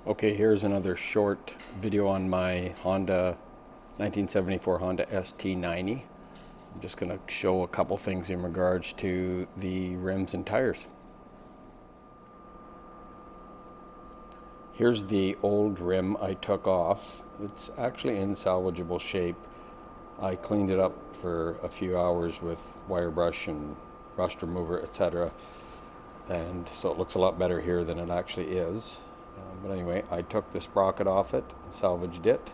Okay, here's another short video on my 1974 Honda ST90. I'm just going to show a couple things in regards to the rims and tires. Here's the old rim I took off. It's actually in salvageable shape. I cleaned it up for a few hours with wire brush and rust remover, etc. And so it looks a lot better here than it actually is. But anyway, I took the sprocket off it and salvaged it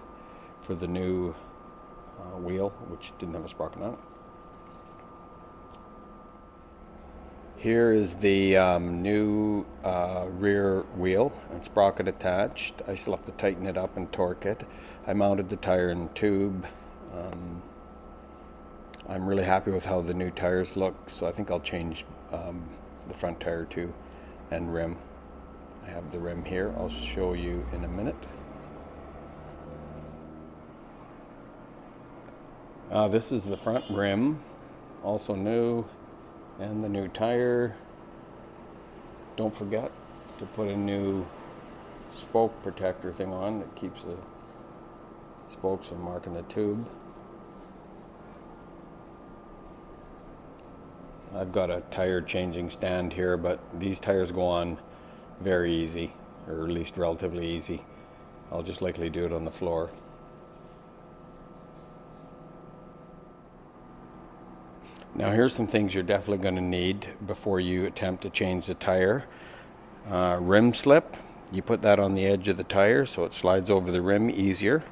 for the new wheel, which didn't have a sprocket on it. Here is the new rear wheel and sprocket attached. I still have to tighten it up and torque it. I mounted the tire and tube. I'm really happy with how the new tires look, so I think I'll change the front tire too and rim. I have the rim here. I'll show you in a minute. This is the front rim, also new, and the new tire. Don't forget to put a new spoke protector thing on that keeps the spokes from marking the tube. I've got a tire changing stand here, but these tires go on very easy, or at least relatively easy. I'll just likely do it on the floor. Now here's some things you're definitely going to need before you attempt to change the tire. Rim slip, you put that on the edge of the tire so it slides over the rim easier.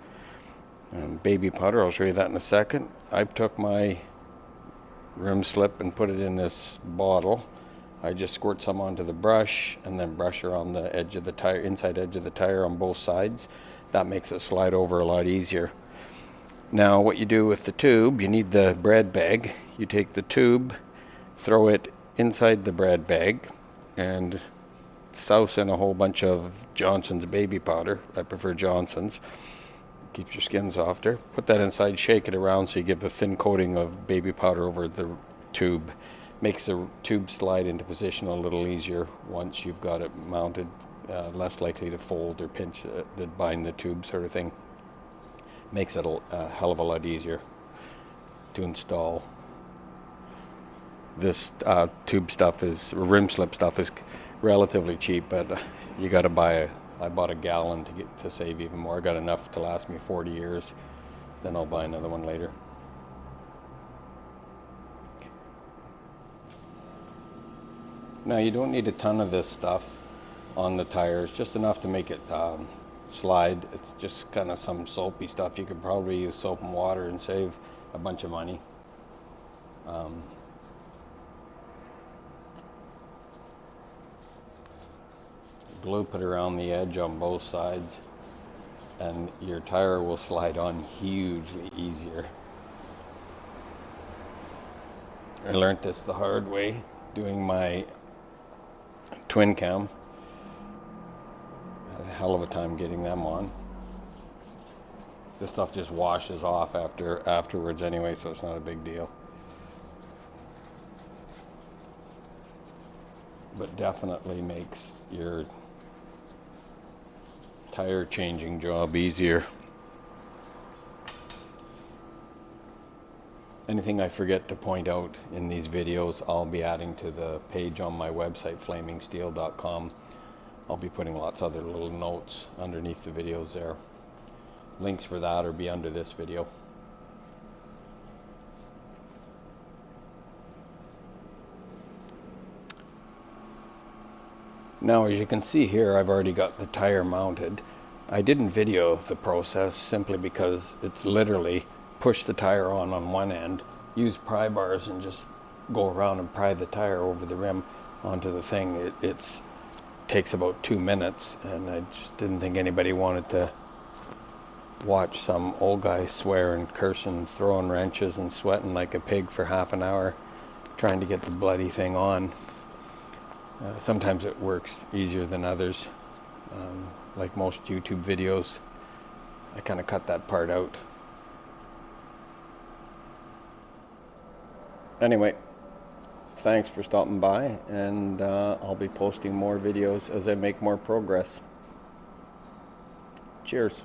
Baby powder, I'll show you that in a second. I took my rim slip and put it in this bottle. I just squirt some onto the brush and then brush around the edge of the tire, inside edge of the tire on both sides. That makes it slide over a lot easier. Now what you do with the tube, you need the bread bag. You take the tube, throw it inside the bread bag, and souse in a whole bunch of Johnson's baby powder. I prefer Johnson's. Keeps your skin softer. Put that inside, shake it around so you give a thin coating of baby powder over the tube. Makes the tube slide into position a little easier once you've got it mounted, less likely to fold or pinch that bind the tube sort of thing. Makes it a hell of a lot easier to install. This tube stuff is, rim slip stuff is relatively cheap, but you got to buy I bought a gallon to save even more. I got enough to last me 40 years. Then I'll buy another one later. Now you don't need a ton of this stuff on the tires, just enough to make it slide. It's just kind of some soapy stuff. You could probably use soap and water and save a bunch of money. Glue put around the edge on both sides and your tire will slide on hugely easier. I learned this the hard way doing my twin cam. Had a hell of a time getting them on. This stuff just washes off afterwards anyway, so it's not a big deal. But definitely makes your tire changing job easier. Anything I forget to point out in these videos, I'll be adding to the page on my website, flamingsteel.com. I'll be putting lots of other little notes underneath the videos there. Links for that will be under this video. Now, as you can see here, I've already got the tire mounted. I didn't video the process simply because it's literally push the tire on one end, use pry bars and just go around and pry the tire over the rim onto the thing. It takes about 2 minutes, and I just didn't think anybody wanted to watch some old guy swear and curse and throwing wrenches and sweating like a pig for half an hour trying to get the bloody thing on. Sometimes it works easier than others. Like most YouTube videos, I kind of cut that part out. Anyway, thanks for stopping by, and I'll be posting more videos as I make more progress. Cheers.